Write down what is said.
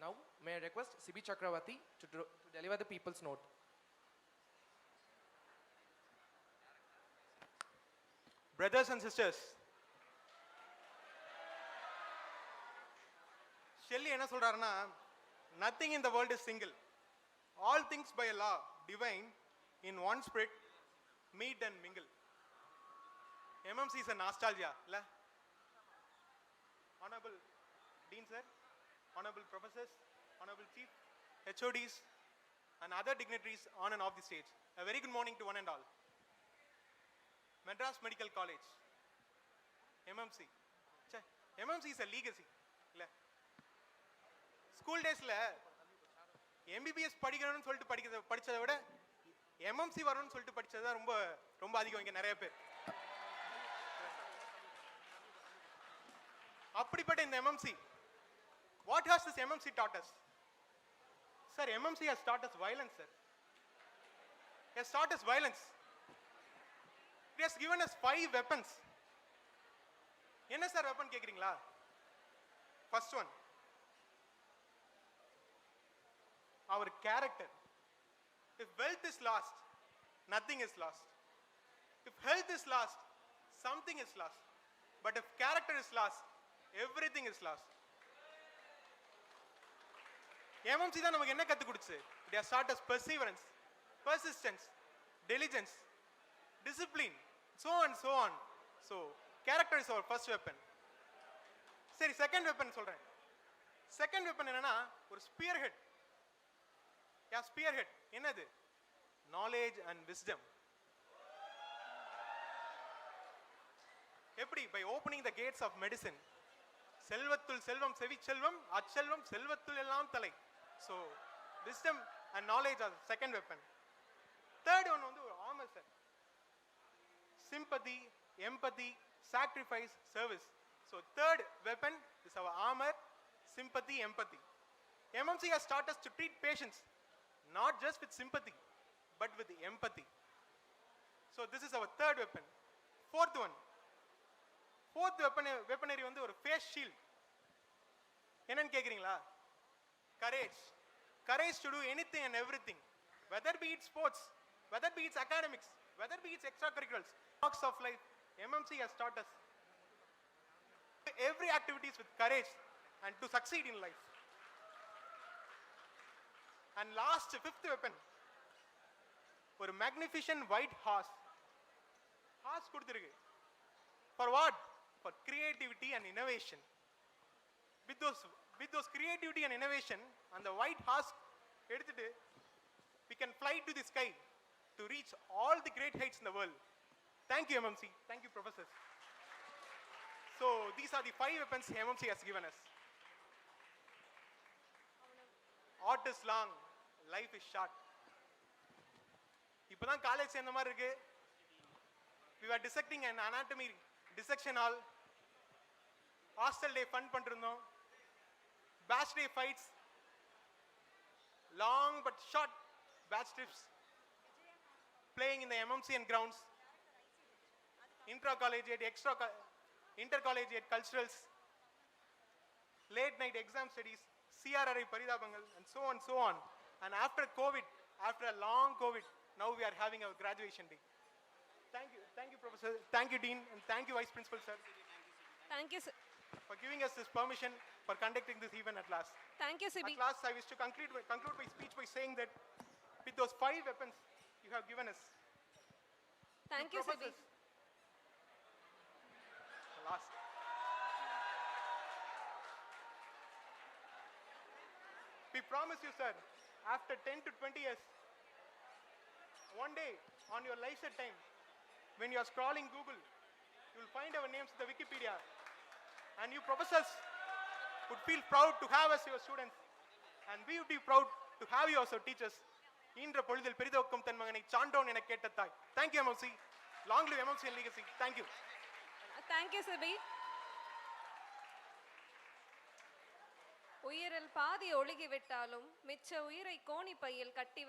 Now, may I request Sibi Chakravarti to deliver the people's note. Brothers and sisters, Shelley என்ன சொல்றாருன்னா, nothing in the world is single. All things by a law divine in one spirit meet and mingle. MMC is a nostalgia, la? Honorable Dean sir, honorable professors, honorable chief, HODs and other dignitaries on and off the stage. A very good morning to one and all. Madras Medical College, MMC. MMC is a legacy. School days la MBBS படிக்கணும்னு சொல்லிட்டு படிச்சதை விட MMC வரணும்னு சொல்லிட்டு படிச்சது தான் ரொம்ப ரொம்ப அதிகம் இங்க நிறைய பேர். அப்படிப்பட்ட இந்த MMC, what has this MMC taught us? Sir, MMC has taught us violence, sir. It has taught us violence. It has given us 5 weapons. என்ன சார் வெப்பன் கேக்குறீங்களா? First one, our character. If wealth is lost, nothing is lost. If health is lost, something is lost. But if character is lost, everything is lost. MMC தான் நமக்கு என்ன கத்து கொடுத்து? It has taught us perseverance, persistence, diligence, discipline, so on and so on. So character is our first weapon. சரி, second weapon சொல்றேன். Second weapon என்னன்னா ஒரு spear head. Spear head என்னது? Knowledge and wisdom. எப்படி? By opening the gates of medicine. செல்வத்துள் செல்வம் செவிச்செல்வம், அச்செல்வம் செல்வத்துள் எல்லாம் தலை. So wisdom and knowledge are second weapon. Third one வந்து ஒரு armour sir. Sympathy, empathy, sacrifice, service. So third weapon is our armour, sympathy, empathy. MMC has taught us to treat patients not just with sympathy but with empathy. So this is our third weapon. Fourth weaponry வந்து ஒரு face shield. என்னன்னு கேக்குறீங்களா? Courage to do anything and everything, whether be it sports, whether be it academics, whether be it extracurriculars, walks of life. MMC has taught us every activities with courage and to succeed in life. And last, fifth weapon, ஒரு magnificent white horse கொடுத்திருக்கு. For what? For creativity and innovation. With those creativity and innovation and the white horse எடுத்துட்டு we can fly to the sky to reach all the great heights in the world. Thank you MMC. Thank you professors. So these are the 5 weapons MMC has given us. Art is long, life is short. இப்பதான் college சேர்ந்த மாதிரி இருக்கு. We were dissecting an anatomy dissection hall. Hostel day fun பண்ணிருந்தோம். Batch day fights. Long but short batch trips. Playing in the MMC and grounds. Intra-collegiate, intercollegiate culturals. Late night exam studies. CRRI Parithabangal and so on. And after COVID, after a long COVID, now we are having our graduation day. Thank you professor, thank you dean, and thank you vice principal sir. Thank you sir for giving us this permission for conducting this event at last. Thank you Sibi. At last I wish to conclude my speech by saying that with those 5 weapons you have given us. Thank you Sibi. Last. We promise you, sir, after 10 to 20 years, one day on your leisure time, when you are scrolling Google, you will find our names in the Wikipedia, and you professors would feel proud to have us your students, and we would be proud to have you as our teachers. ஈன்ற பொழுதில் பெரிதோக்கும் தன் மகனை சான்றோன் என கேட்ட தாய். Thank you MMC. Long live MMC and legacy. Thank you. Thank you Sibi. உயிரில் பாதி ஒழுகி விட்டாலும் மிச்ச உயிரை கோணி பையில் கட்டி